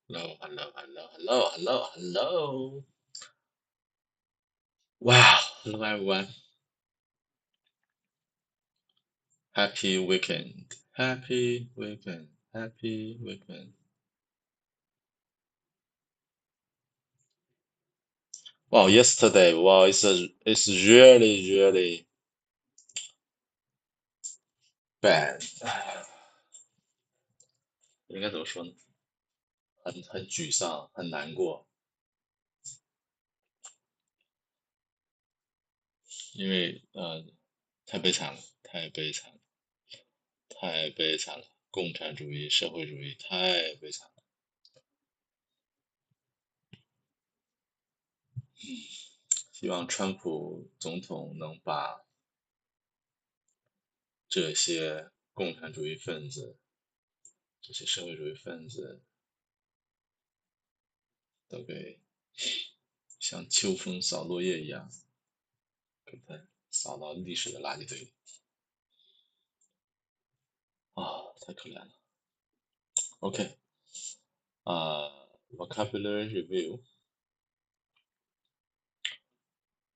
Hello, hello, hello, hello, hello, hello. Wow, hello everyone. Happy weekend. Happy weekend. Happy weekend. Wow, yesterday, wow, it's really bad. 应该怎么说呢？很沮丧，很难过，因为太悲惨了，太悲惨了，太悲惨了。共产主义、社会主义太悲惨了。希望川普总统能把这些共产主义分子、这些社会主义分子都给像秋风扫落叶一样，给他扫到历史的垃圾堆里啊，太可怜了。OK，uh, vocabulary review.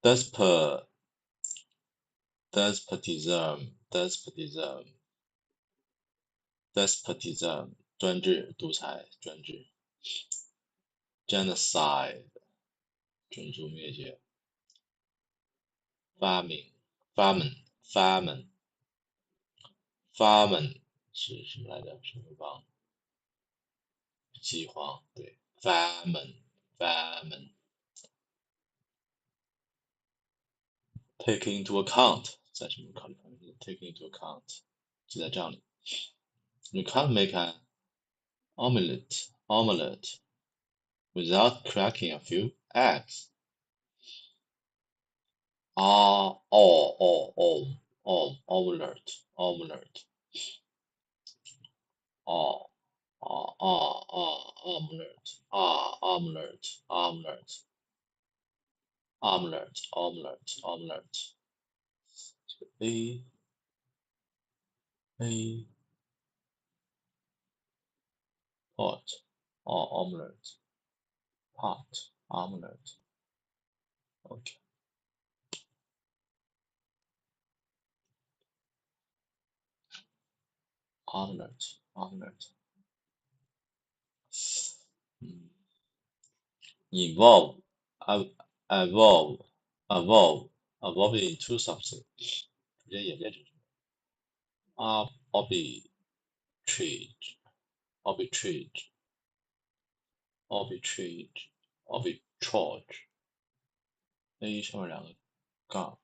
Despot, despotism, 专制、独裁、专制。Genocide, 种族灭绝。Famine, famine 是什么来着？什么邦？饥荒，对，famine。Take into account 在什么考虑范围内 ？Take into account 记在账里。You can't make an omelette without cracking a few eggs. 啊，omelette，哦omelette。A a pot, omelette, pot, omelette. OK, omelette。嗯，evolve, evolve, evolve into something，逐渐演变成什么？arbitrage, arbitrage, arbitrage。A 上面两个杠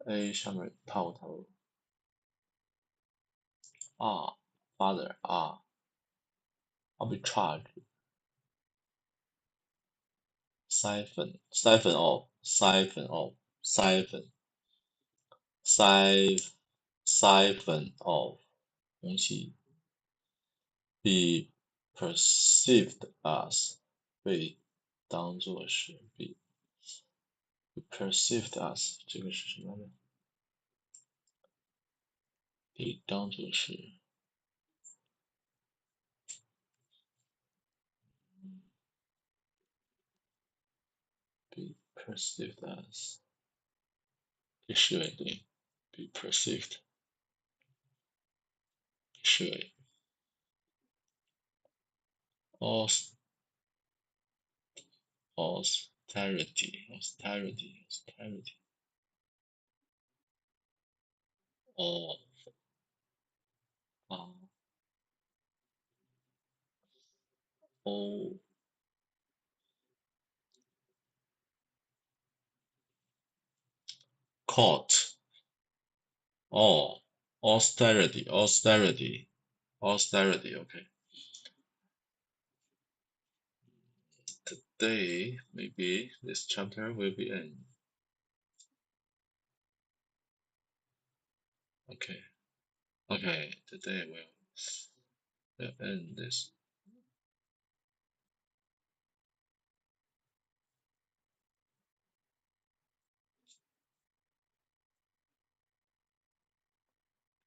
，A 上面套头，R father R arbitrage siphon off 容器 be perceived as 被当作是 be perceived as 这个是什么呢？被当作是 be perceived as 被视为对 be perceived 视为 aus austerity of 啊 o caught oh austerity okay today maybe this chapter will be end okay today we'll end this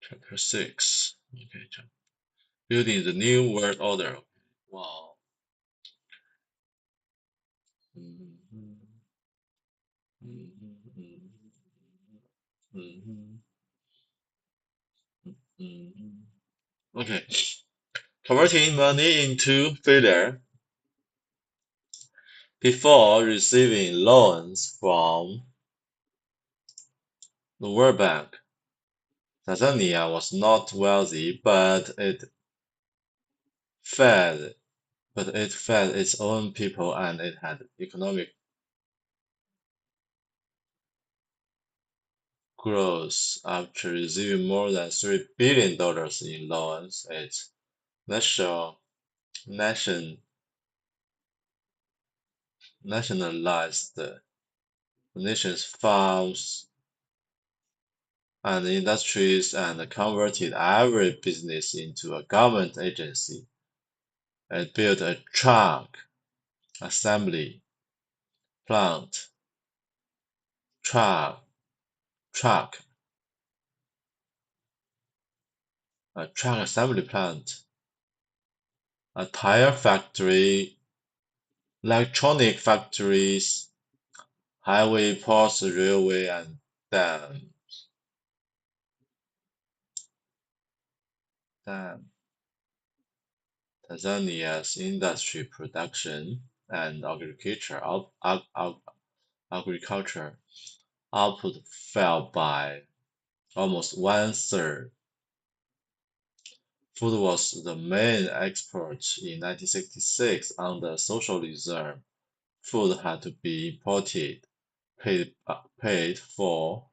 chapter 6 okay building the new world order wow Okay. Converting money into failure before receiving loans from the World Bank. Tanzania was not wealthy, fed but it fed its own people and it had economic growth after receiving more than $3 billion in loans. It national, nation, nationalized the nation's farms and industries and converted every business into a government agency. It built a assembly plant, truck, truck, a truck assembly plant, a tire factory, electronic factories, highway, ports, railway, and dam. dam. Tanzania's industry production and agriculture output fell by almost one-third. Food was the main export in 1966 under socialism. Food had to be imported, paid for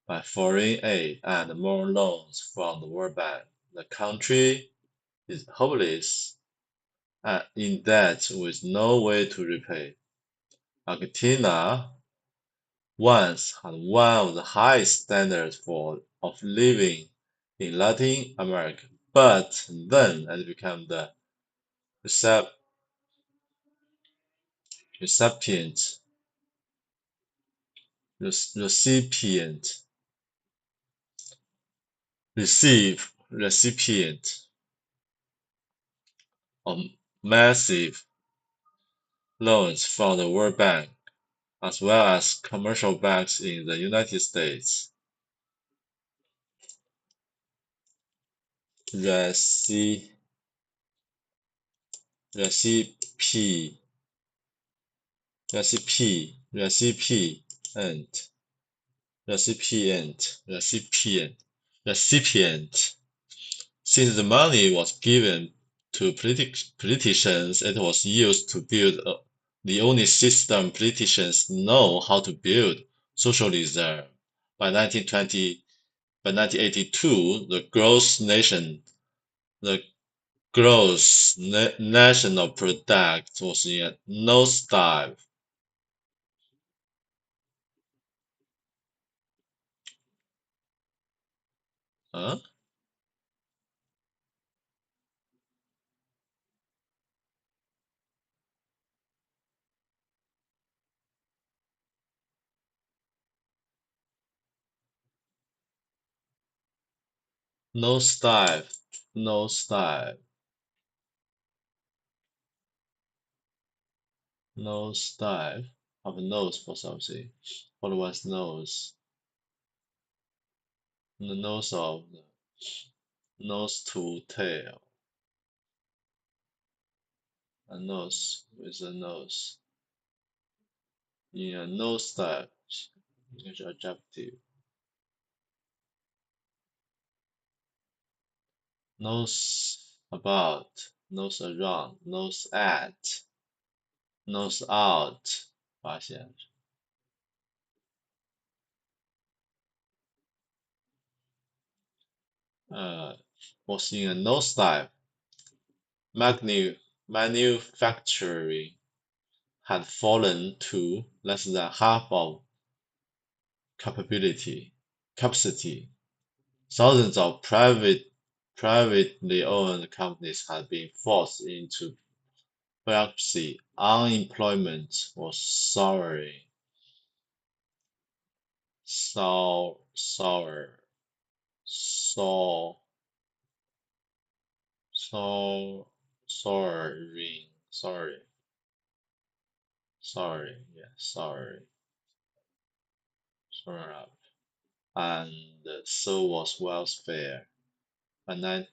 by foreign aid and more loans from the World Bank. The country is hopeless and in debt with no way to repay. Argentina once had one of the highest standards of living in Latin America, but then it became the recep- recipient recipient recipient of massive loans from the World Bank as well as commercial banks in the United States. Reci- Recipe recipient recipient. Since the money was given to politicians, it was used to build the only system politicians know how to build, socialism. By 1920, by 1982, the gross national product was in a nosedive. Huh? Nosedive, nosedive, nosedive. Have a nose for something. What was nose? The nose of nose to tail. A nose with a nose. In a nosedive, it's adjective. Nose about, nose around, nose at, nose out. 发现 was in a nosedive. Manufacturing had fallen to less than half of capacity. Thousands of privately owned companies had been forced into bankruptcy. Unemployment was soaring, soar, soar, soar, soar, soaring, soaring. sorry, up. And so was welfare. And then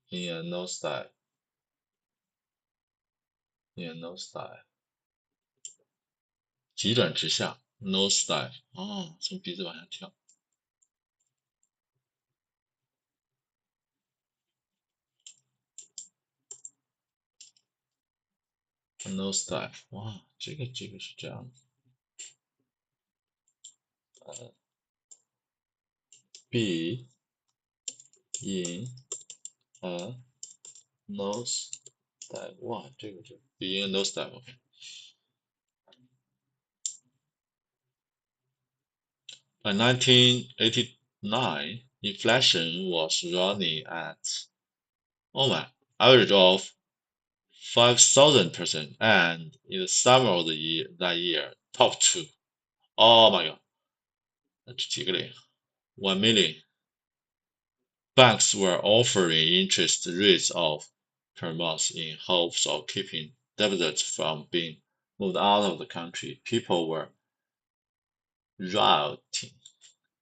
in a nosedive, in a nosedive，急转直下，nosedive，哦，从鼻子往下跳，nosedive，哇，这个是这样的，be in a nosedive，哇，这个 be in a nosedive。By 1989, inflation was running at, oh my, average of 5,000%, and in the summer of that year, top two. Oh my god, 这几个零 1 million. Banks were offering interest rates of per month in hopes of keeping deposits from being moved out of the country. People were rioting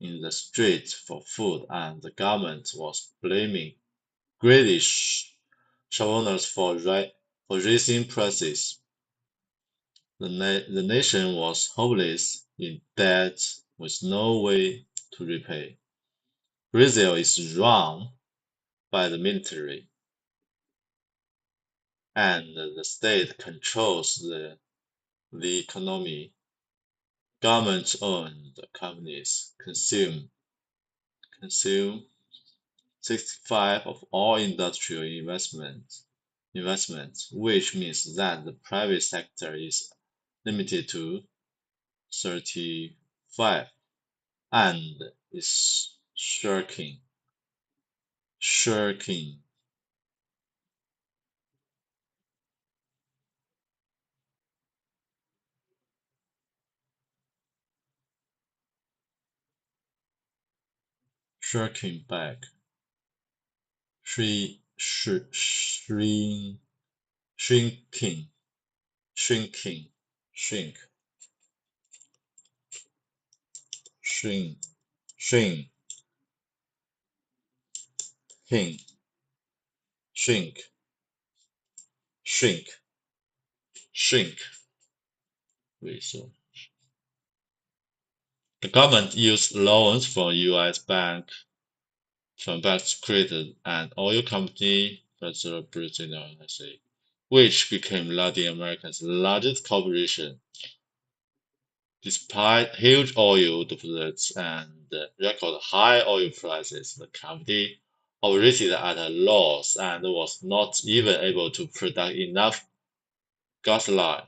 in the streets for food, and the government was blaming greedy shopowners for raising prices. The nation was hopeless in debt with no way to repay. Brazil is run by the military, and the state controls the economy. Government-owned companies consume 65 of all industrial investments, which means that the private sector is limited to 35 and is shrinking, shrinking back, shrinking, shrinking, shrinking, shrink, shrink, shrink, shrink, shrink, shrink, shrink. So the government used loans from banks to create an oil company, Federal Reserve, which became Latin America's largest corporation. Despite huge oil deposits and record high oil prices, the company operated at a loss and was not even able to produce enough gasoline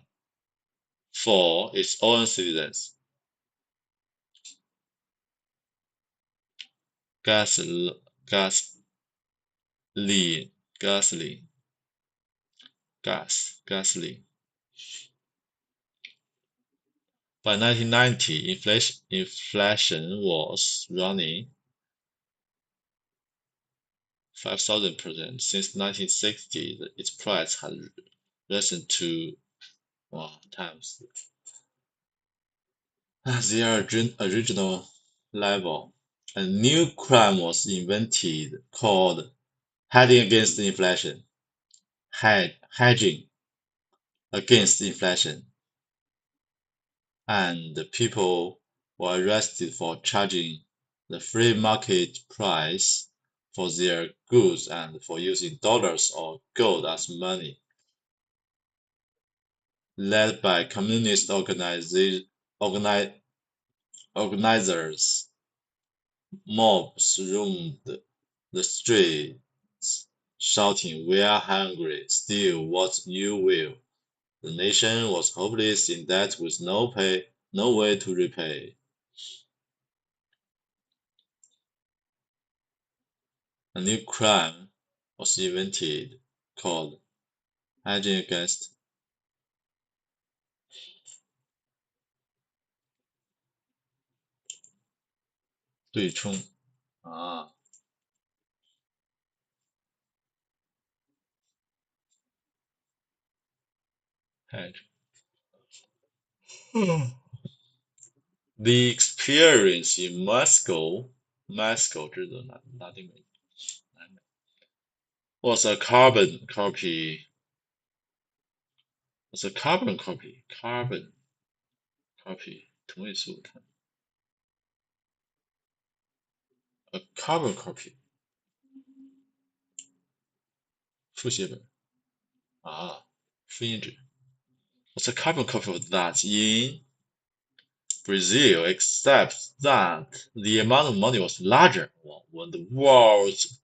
for its own citizens. Gasoline, gasoline, gasoline. By 1990, inflation was running 5,000%. Since 1960, its price had risen to times the original level. A new crime was invented called hedging against inflation. Hedging against inflation. And the people were arrested for charging the free market price for their goods and for using dollars or gold as money. Led by communist organizers, mobs roamed the streets, shouting, "We are hungry, steal what you will." The nation was hopeless in debt with no way to repay. A new crime was invented called hedging against 对冲啊，hedge。The experience in Moscow 这是拉丁美，南美 was a carbon copy 同位素，a carbon copy 复写本啊，复印纸 was a carbon copy of that in Brazil, except that the amount of money was larger. When the world's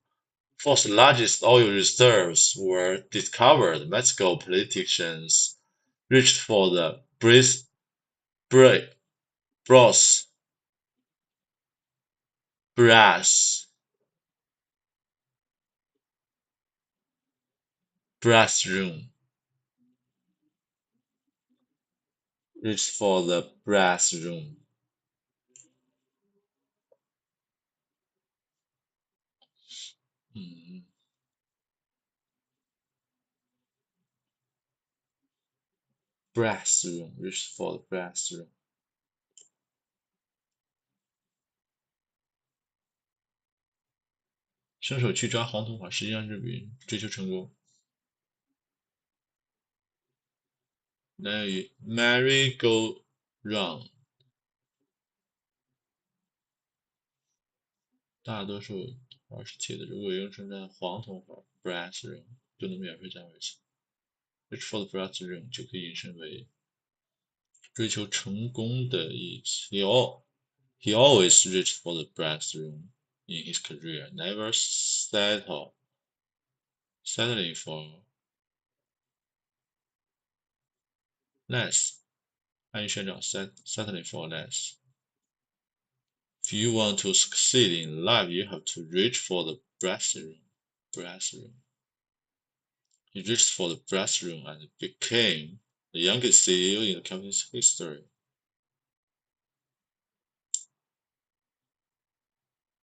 fourth largest oil reserves were discovered, Mexico politicians reached for the brass, brass, brass room. Reached for the brass room. 嗯 brass room. Reached for the brass room. 伸手去抓黄铜环，实际上是追求成功。来源于 Merry Go Round。大多数环是铁的，如果用生产黄铜环 brass ring 就能免费占位置。Reach for the brass ring 就可以引申为追求成功的意思。He always reached for the brass ring in his career, never settling for less. 安于宣长 settling for less. If you want to succeed in life, you have to reach for the brass ring. Brass ring. He reached for the brass ring and became the youngest CEO in the company's history.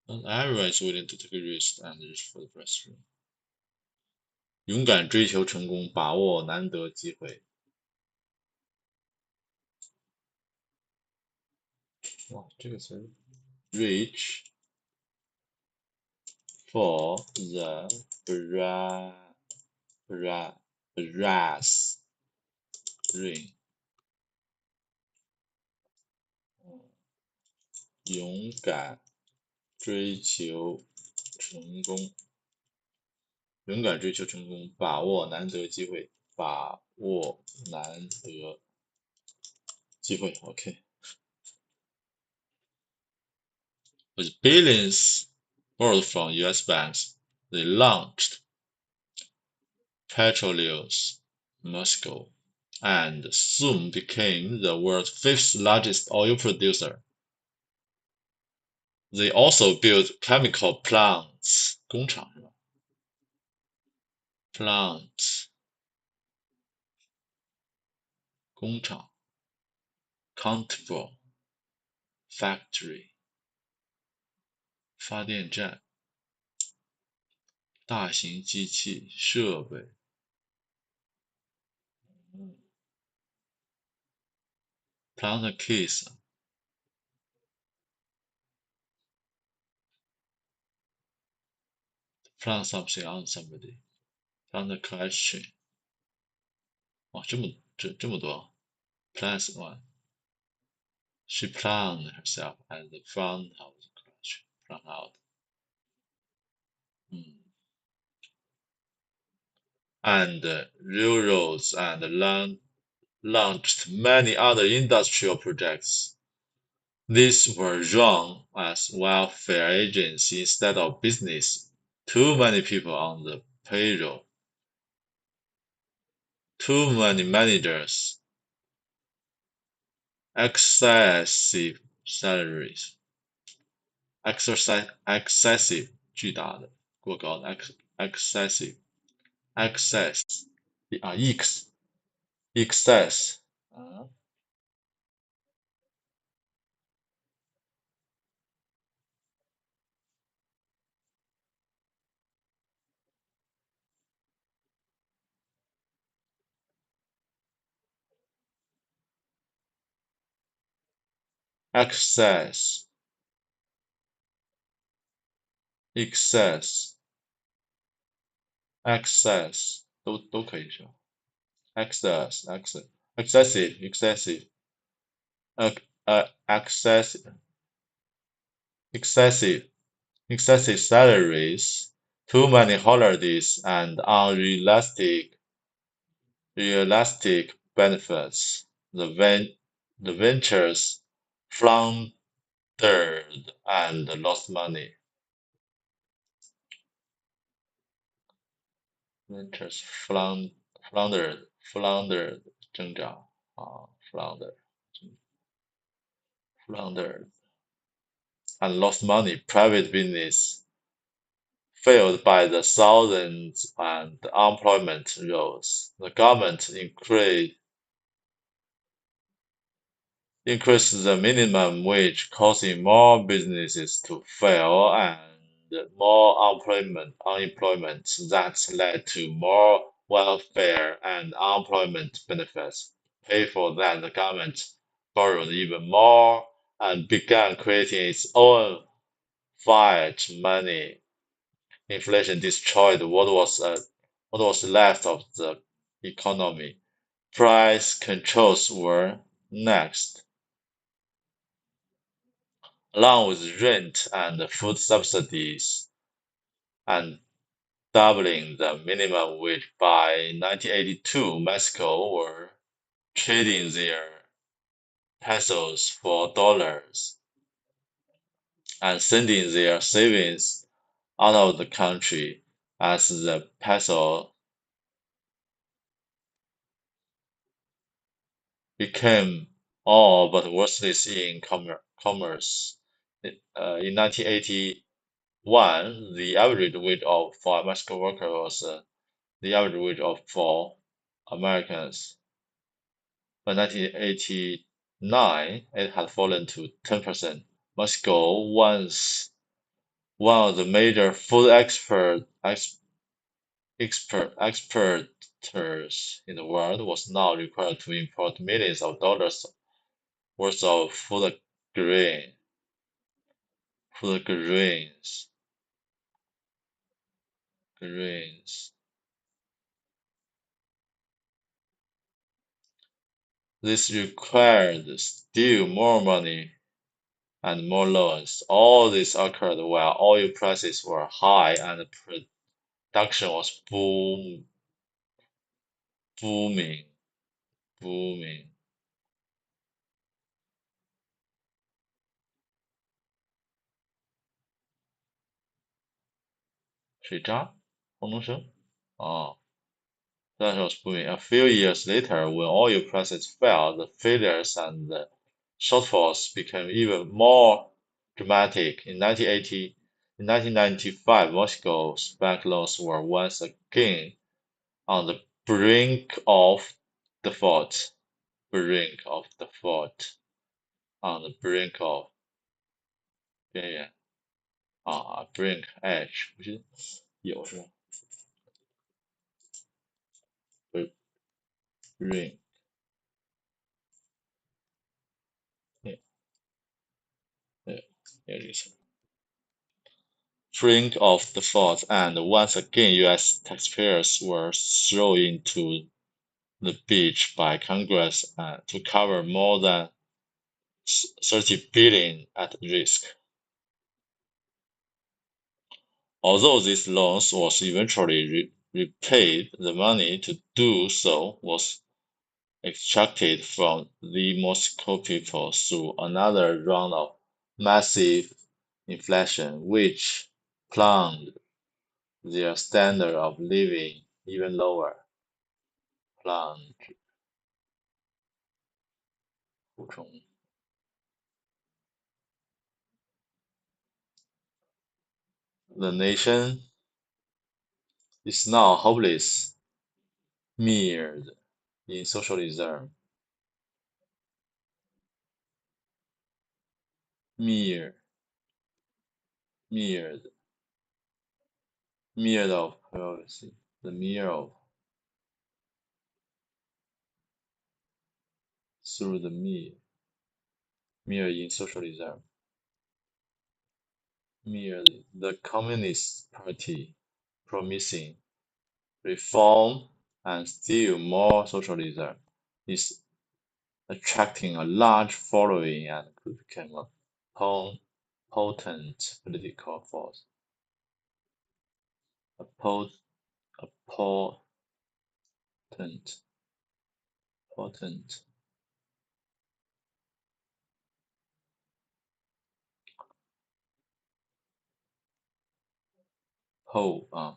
Not everyone is willing to take a risk and reach for the brass ring. 勇敢追求成功，把握难得机会。哇，这个词儿 reach for the brass ring. 勇敢追求成功，勇敢追求成功，把握难得机会，把握难得机会。OK。With billions borrowed from U.S. banks, they launched Petroleum's Moscow and soon became the world's fifth largest oil producer. They also built chemical plants 工厂是吧 ？Plant 工厂 countable factory 发电站大型机器设备 plant a kiss plant something on somebody plant a question 哇，这么多 plus one she planned herself at the front of the classroom plan out and railroads and launched many other industrial projects. These were run as welfare agents instead of business. Too many people on the payroll. Too many managers. Excessive salaries. Excessive 巨大的过高的 excessive excess 啊 excess 啊 excess, excess, excess 都可以是吧？excess, excessive, excessive, excessive, excessive salaries, too many holidays, and realistic benefits. The ventures floundered and lost money. Ventures floundered 挣扎啊，floundered and lost money. Private business failed by the thousands and unemployment rose. The government increased the minimum wage, causing more businesses to fail and more unemployment that led to more welfare and unemployment benefits. Pay for that, the government borrowed even more and began creating its own fiat money. Inflation destroyed what was left of the economy. Price controls were next. Along with rent and food subsidies and doubling the minimum wage by 1982, Mexico were trading their pesos for dollars and sending their savings out of the country as the peso became all but worthless in commerce. In 1981, the average wage for a Mexican worker was the average wage for Americans. By 1989, it had fallen to 10%. Mexico, once one of the major food exporters in the world, was now required to import millions of dollars worth of grains. This required still more money and more loans. All this occurred while oil prices were high and production was booming.水渣，黄龙生啊。That was booming. A few years later, when oil prices fell, the failures and the shortfalls became even more dramatic. In 1995, Moscow's bank loans were once again on the brink of default. On the brink of 边缘啊，brink edge 不是有是吧？brink 也这个词。Brink of default, and once again US taxpayers were thrown into the beach by Congress to cover more than 30 billion at risk. Although these loans was eventually repaid, the money to do so was extracted from the Moscow people through another round of massive inflation, which plunged their standard of living even lower. Plunge 补充 The nation is now hopeless, mired in socialism. Mired of privacy. The mirror of through the mirror. merely in socialism. Merely the Communist Party promising reform and still more socialism is attracting a large following and could become a potent political force. A, a potent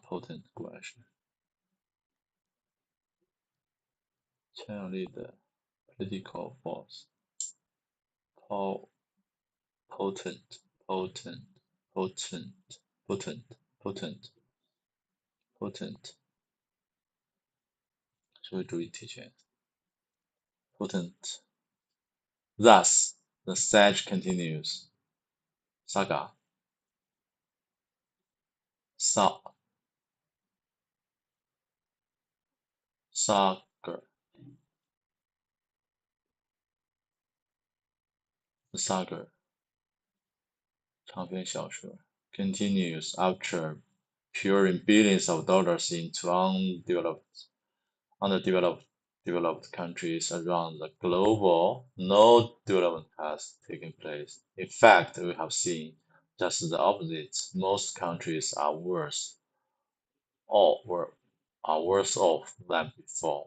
potent 果然是强力的 political force. Potent potent potent potent potent potent 社会主义体权 potent. Thus, the sage continues. Saga. Saga. The saga. 长篇小说 continues after pouring billions of dollars into underdeveloped countries around the globe. No development has taken place. In fact, we have seen just the opposite. Most countries are worse off than before.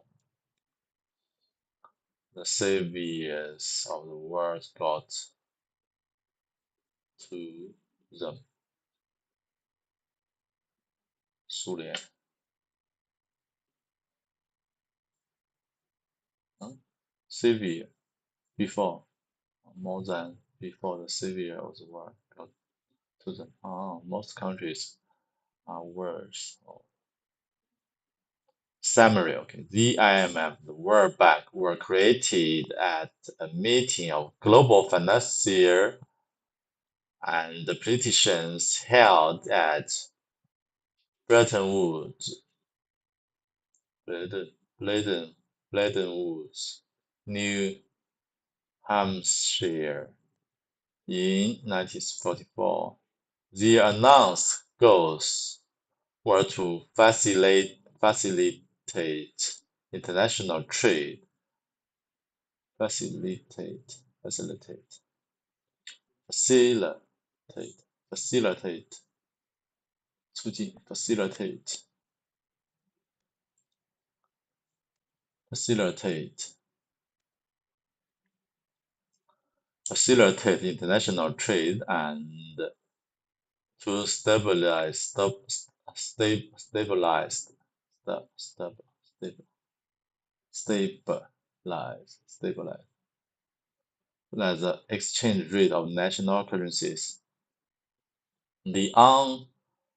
The saviors of the world got to them. 苏联 savior before more than before the savior of the world got to them. Most countries are worse off. Summary. Okay, the IMF, the World Bank were created at a meeting of global financiers and the politicians held at Bretton Woods, New Hampshire in 1944. The announced goals were to facilitate international trade, facilitate,促进 facilitate international trade and to stabilize the exchange rate of national currencies. The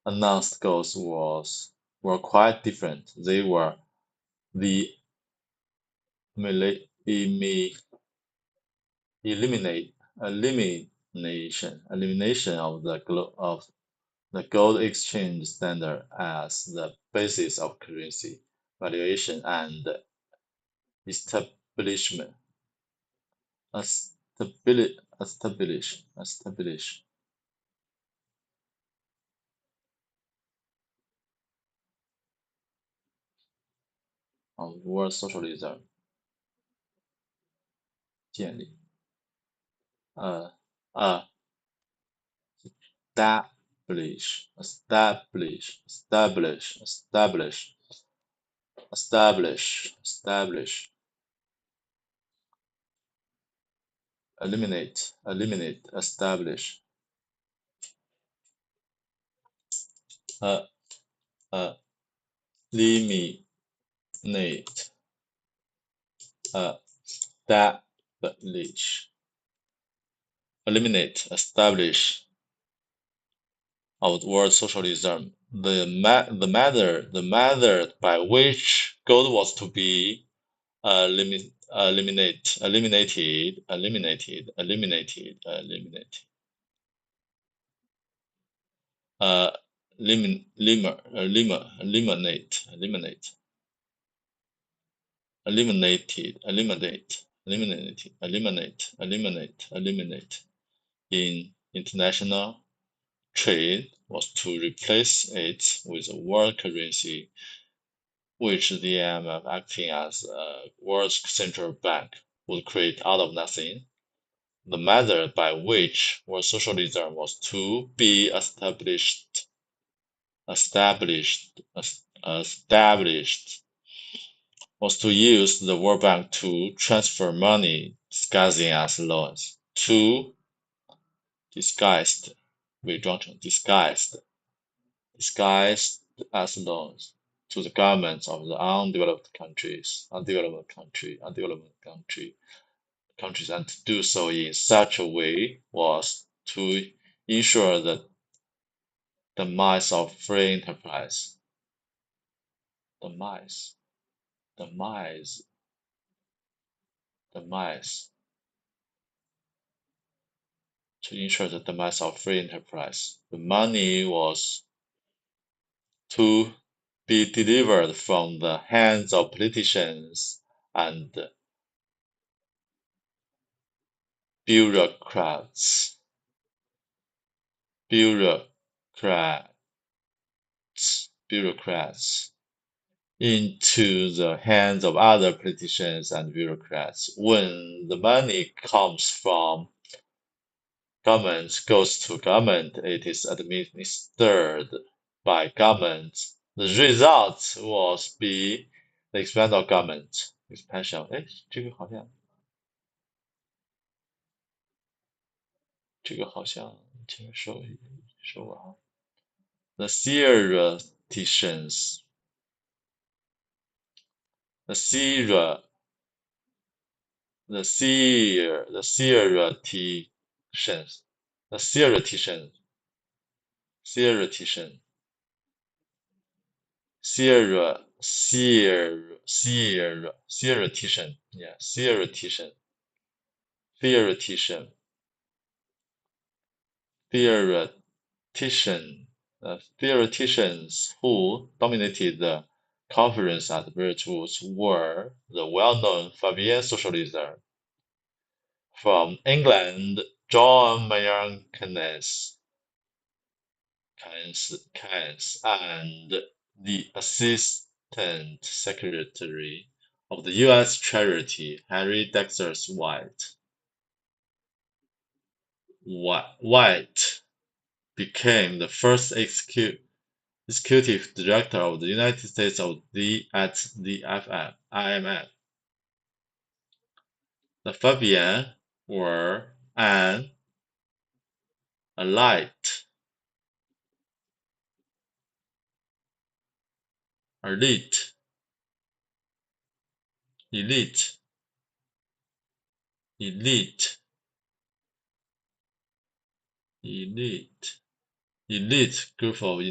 unannounced goals were quite different. They were the elimination of the gold exchange standard as the basis of currency valuation and establish of world socialism 建立establish eliminate establish eliminate establish of world socialism. The method by which gold was to be eliminated eliminate in international trade was to replace it with a world currency, which the IMF, acting as a world central bank, would create out of nothing. The method by which world socialism was to be established was to use the World Bank to transfer money disguising as loans to disguised disguised as loans to the governments of the countries, and to do so in such a way was to ensure the demise of free enterprise. Demise, demise, demise. To ensure the demise of free enterprise. The money was to be delivered from the hands of politicians and bureaucrats into the hands of other politicians and bureaucrats. When the money comes from government, goes to government, it is administered by government. The result was be the expansion of government. Expansion，哎，这个好像前面说过哈。The theoreticians, the theoreticians, the theoretician, theoretician, yeah, theoreticians who dominated the conference at Bretton Woods were the well-known Fabian socialists from England, John Maynard Keynes, and the Assistant Secretary of the U.S. Treasury, Henry Dexter White. White became the first executive director of the United States at the IMF. The Fabians were an elite group of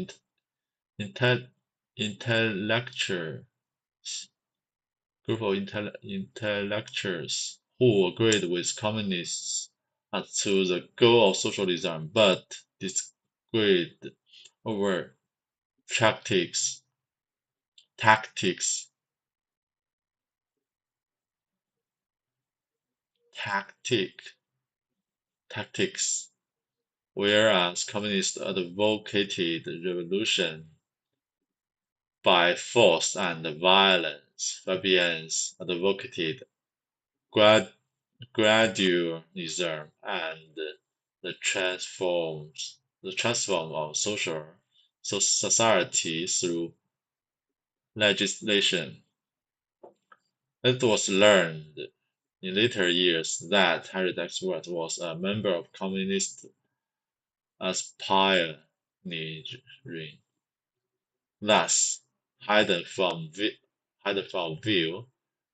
intellectuals who agreed with communists as to the goal of socialism, but disagreed over tactics, whereas communists advocated revolution by force and violence. Fabians advocated gradualism and the transform of society through legislation. It was learned in later years that Henry Dexter White was a member of communist as pioneering. Thus, hidden from view,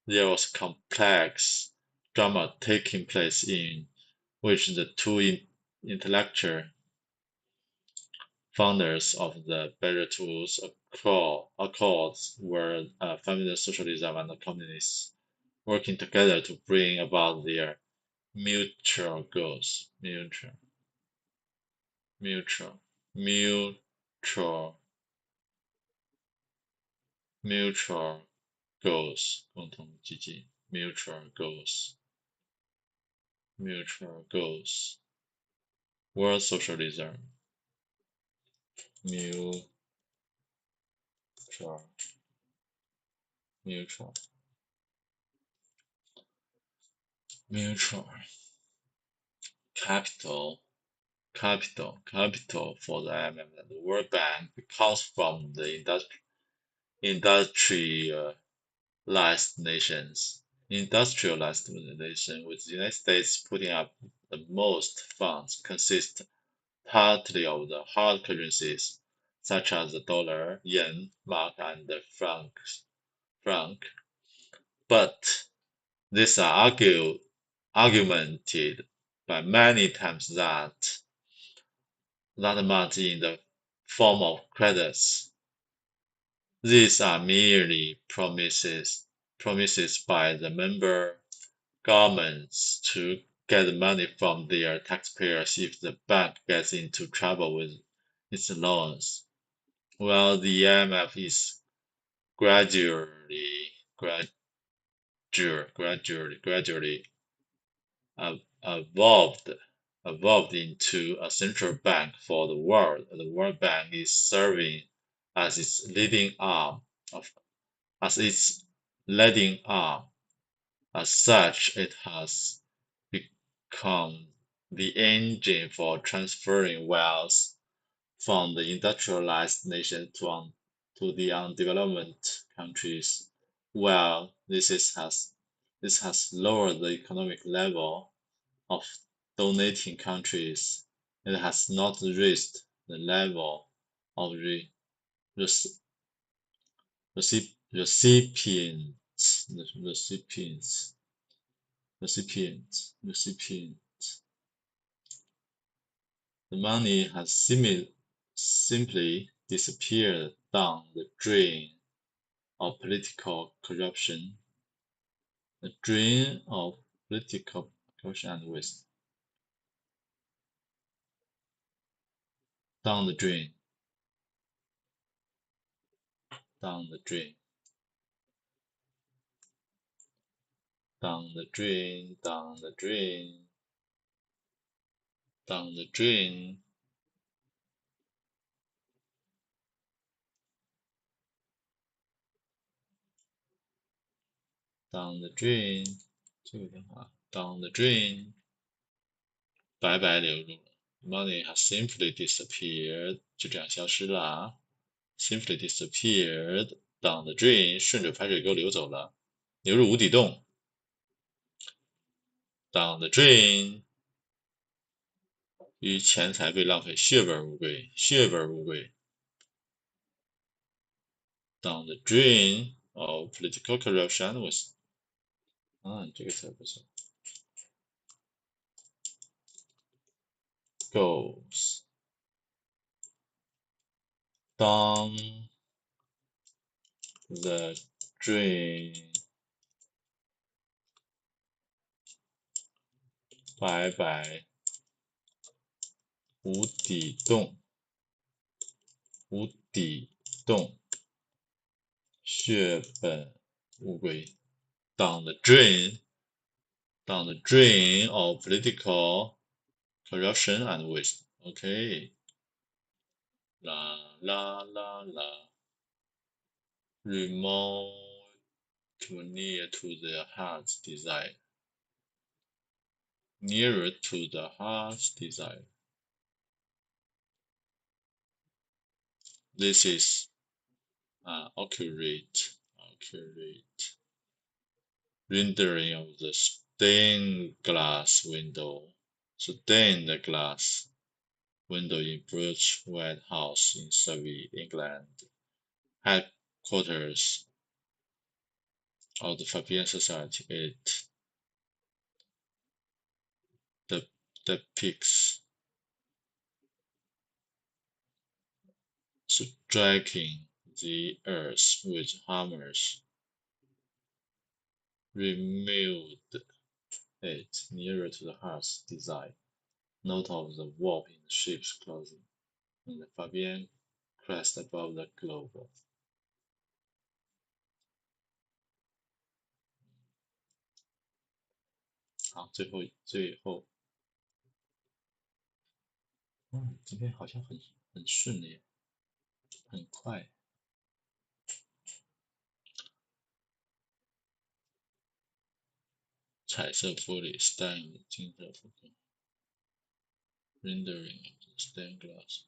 there was complex drama taking place in which the two intellectual founders of the Bretton Woods Accords were feminist socialism and communists working together to bring about their mutual goals. Mutual goals, 共同积极 mutual goals. mutual goals, world socialism, mutual, mutual, mutual, capital, capital for the IMF and the World Bank comes from the industrialized nations. Industrialized nation, with the United States putting up the most funds, consist partly of the hard currencies, such as the dollar, yen, mark, and the franc. But these are argumented by many times that amount in the form of credits. These are merely promises by the member governments to get money from their taxpayers if the bank gets into trouble with its loans, while the IMF is gradually gradually evolved evolved into a central bank for the world. The World Bank is serving as its leading arm of as its leading arm. As such, it has become the engine for transferring wealth from the industrialized nations to the undeveloped countries. While this has lowered the economic level of donating countries, it has not raised the level of rec- recipients recipient. The money has simply disappeared down the drain of political corruption, the drain of political corruption and waste. Down the drain, down the drain, down the drain, down the drain, down the drain. Down the drain，这个电话 down the drain，白白流入了。Money has simply disappeared，就这样消失了啊。Simply disappeared down the drain，顺着排水沟流走了，流入无底洞。Down the drain，与钱财被浪费，血本无归，血本无归。Down the drain of political corruption was，这个词不错。Goes down the drain，白白无底洞，无底洞，血本无归。Down the drain of political corruption and waste. Okay. La la la la. Remote near to the heart's desire. Nearer to the heart's desire. This is accurate rendering of the stained glass window in Bruce White House in Surrey, England, headquarters of the Fabian Society. It depicts striking the earth with hammers, removed it nearer to the heart's desire. Note of the warp in the ship's clothing, and the Fabian crest above the globe. 好，最后，今天好像很顺利，很快。彩色玻璃 stained 金色复刻 rendering of the stained glass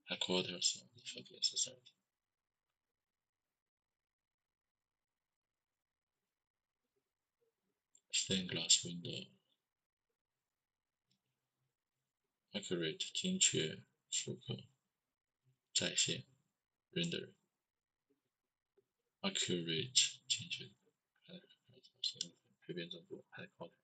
headquarters of the Federal Society. Stained glass window accurate 精确复刻再现 render accurate 精确推变总部 headquarters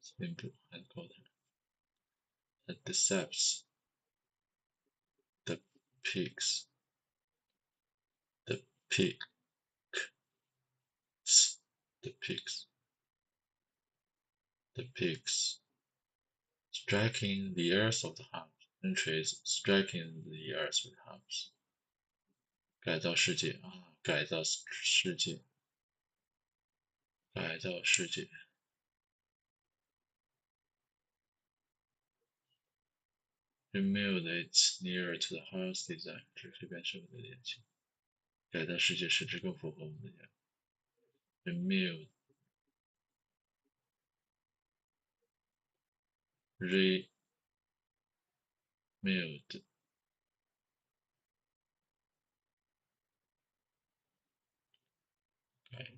simple headquarters that decepts the pigs striking the earth of the house entries striking the earth with house 改造世界改造世界 remove it nearer to the house design 这是变是我们的联系改造世界使之更符合我们的要 remove remove 改造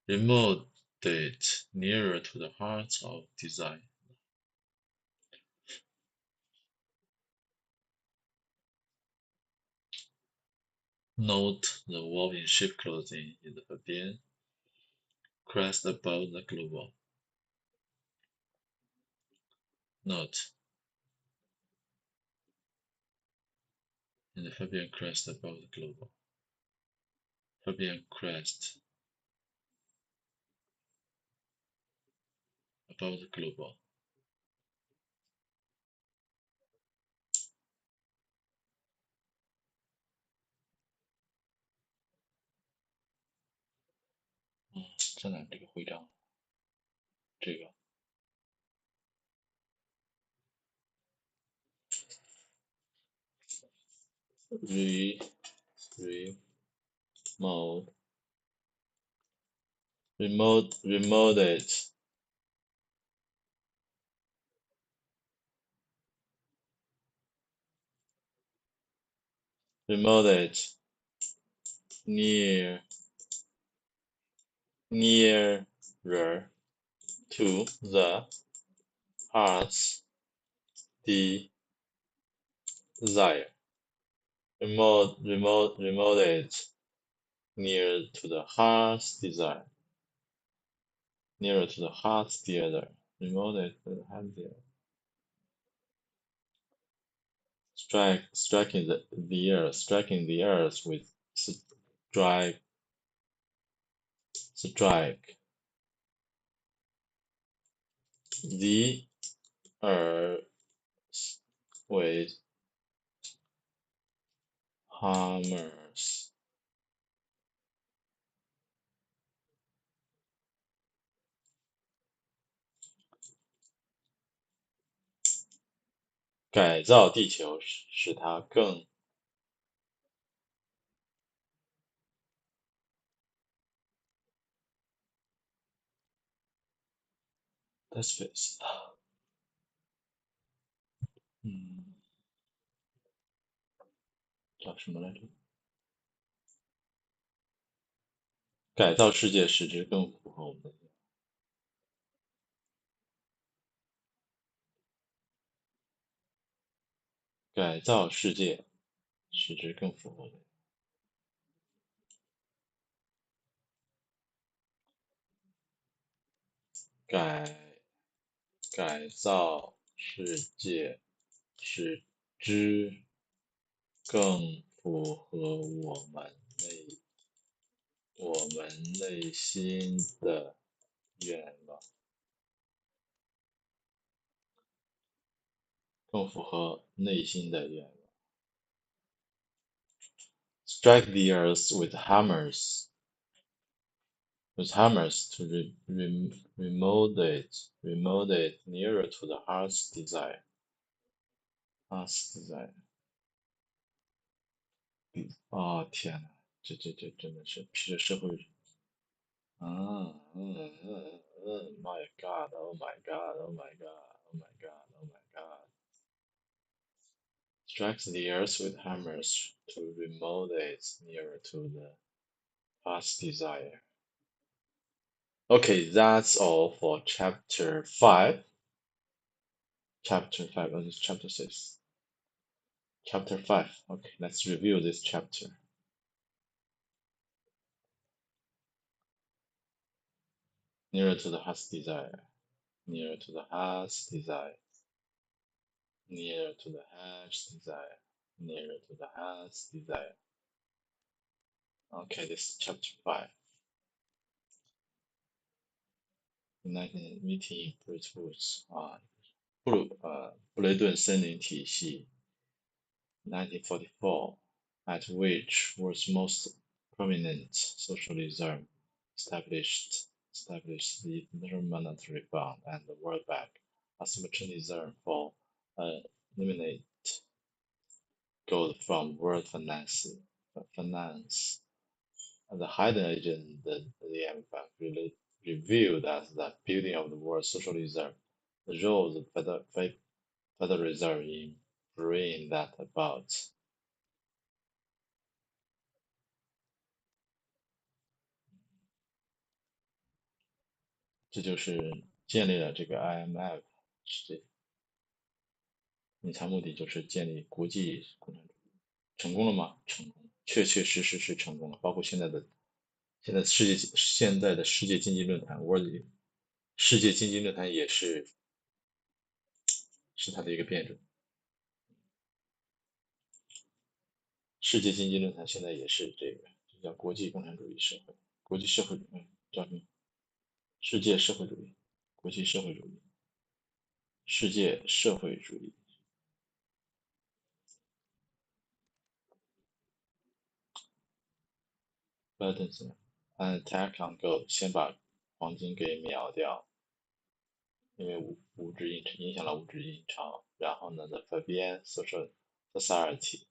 remote it nearer to the heart of design. Note the wall in sheep clothing in the Fabian crest above the global. Note in the Fabian crest above the global. Fabian crest above the global.在哪这个徽章？这个 remote it nearer to the heart's desire. Remote it near to the heart's desire. Nearer to the heart's desire. Remote it to the heart's desire. Striking the earth with strike the earth with hammers. 改造地球使它更space 叫什么来着？改造世界使之更符合我们的改造世界使之更符合我们改造世界使之更符合我们的我们内心的愿望，更符合内心的愿望。Strike the earth with hammers to remold it nearer to the heart's desire. Heart's desire. 哦，天呐，这真的是这社会，My God, oh my God, oh my God, oh my God, oh my God. Strikes the earth with hammers to remold it nearer to the heart's desire. Okay, that's all for chapter 5. Chapter 5, this is chapter 6. Chapter 5. Okay, let's review this chapter. Nearer to the heart's desire. Nearer to the heart's desire. Nearer to the heart's desire. Nearer to the heart's desire. Okay, this is chapter 5. United Meeting in Bretton Woods 布雷顿森林体系 1944, at which world's most prominent socialism established the International Monetary Fund and the World Bank as mechanism for eliminate gold from world finance. The hidden agenda the IMF revealed as the building of the world socialism, the role of the Federal Reserve in bringing that about. 这就是建立了这个 IMF，是隐藏目的就是建立国际共产主义。成功了吗？成功，确确实实是成功了。包括现在的世界经济论坛 World 世界经济论坛也是它的一个变种。世界经济论坛现在也是这个，就叫国际共产主义社会，国际社会主义，叫什么？世界社会主义，国际社会主义，世界社会主义。Burdens an attack on gold， 先把黄金给秒掉，因为物质影响了物质印钞。然后呢，the Fabian Social Society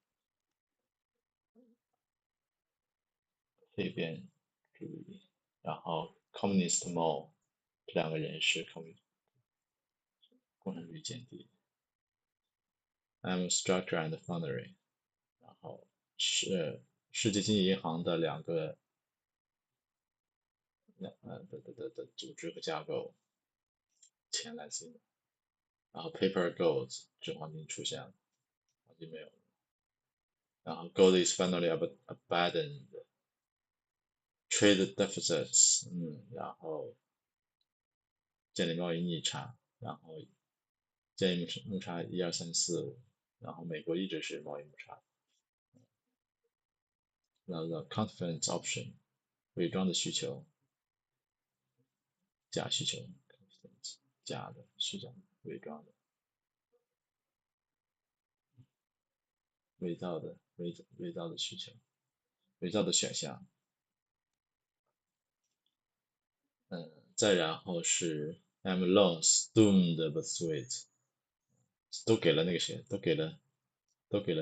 这边主义，然后 Communist Mall 这两个人是共产主义间谍。I'm Structure and Foundry， 然后是世界经济银行的两个的组织和架构，钱来自于，然后 Paper Gold 纸黄金出现了，黄金没有了，然后 Gold is finally abandoned。Trade deficits，然后建立贸易逆差，然后建立目差1、2、3、4、5，然后美国一直是贸易目差。然后 the counterfeit option， 伪装的需求，假需求，假的，虚假的，伪装的，伪造的需求，伪造的选项。再然后是 I'm lost, doomed but sweet， 都给了那个谁，都给了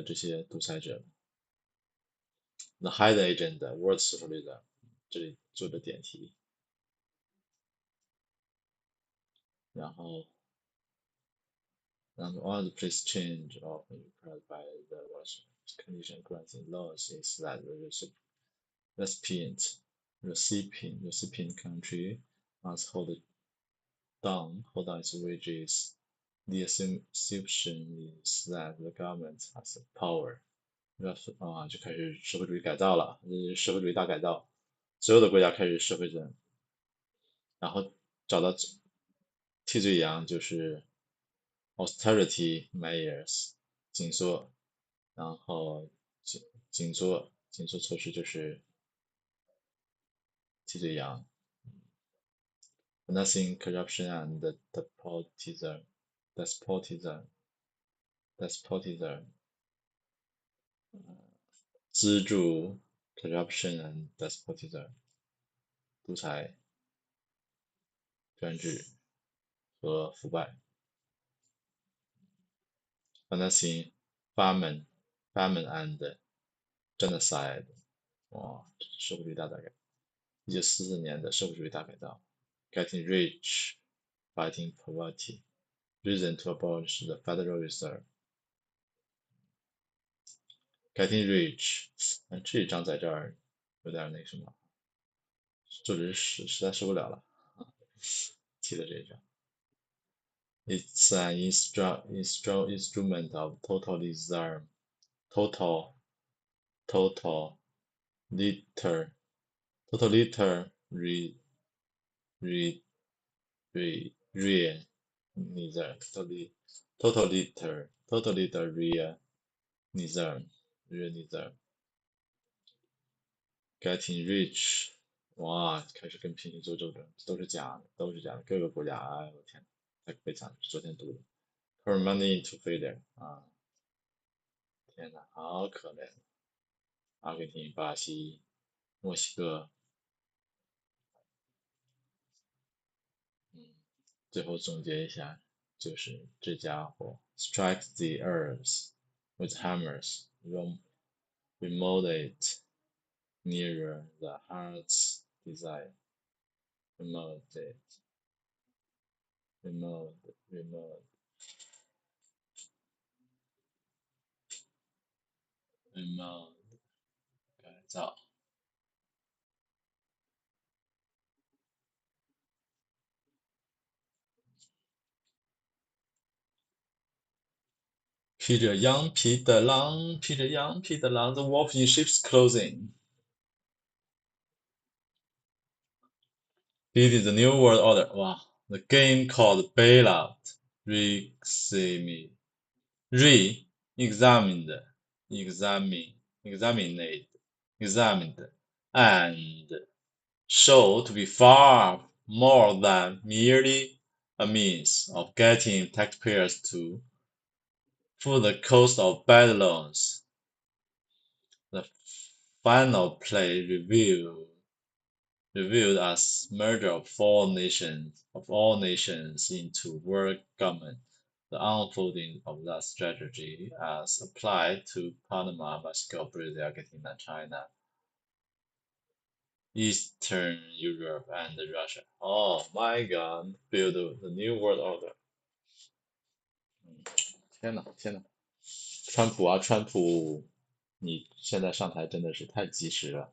这些独裁者。The hidden agenda, world socialism， 这里做的点题。然后 all the place change often required by the condition granting laws is that the recipient country must hold down its wages. The assumption is that the government has the power. 就开始社会主义改造了，社会主义大改造，所有的国家开始社会主义，然后找到替罪羊就是 austerity measures 紧缩，然后紧缩措施就是鸡腿羊。Financing corruption and despotism. 资助 corruption and despotism. 独裁、专制和腐败。Financing famine and genocide. 哇，社会主义大改革。1944年的社会主义大改造。Getting rich, fighting poverty. Reason to abolish the Federal Reserve. Getting rich. 这一章在这儿有点那什么，作者实在受不了了，记得这一章。It's an instrument of totalitarian totalitarianism. Getting rich. 哇，开始跟平行做斗争，都是假的，都是假的，各个国家，哎，我天，太悲惨了，昨天读的。Turn money into failure. 啊，天呐，好可怜。阿根廷、巴西、墨西哥，最后总结一下，就是这家伙 strike the earth with hammers, remold it nearer the heart's desire. Remold it, remold, remold, remold. 改造。披着羊皮的狼，披着羊皮的狼 The wolf in sheep's clothing. It is the new world order. 哇 The game called bailout. Re-examined, examined, and show to be far more than merely a means of getting taxpayers to foot the cost of bad loans. The final play revealed as merger of all nations into world government. The unfolding of that strategy as applied to Panama, Mexico, Brazil, Argentina, China, Eastern Europe, and Russia. Oh my God! Build the new world order. 天哪，天哪！川普啊，川普，你现在上台真的是太及时了。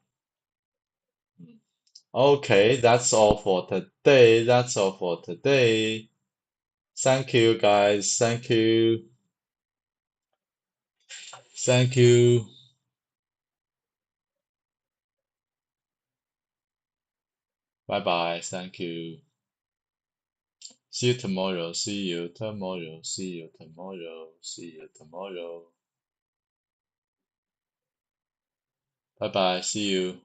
Okay, that's all for today. That's all for today. Thank you, guys. Thank you. Thank you. Bye bye. Thank you. See you tomorrow. See you tomorrow. See you tomorrow. See you tomorrow. Bye bye. See you.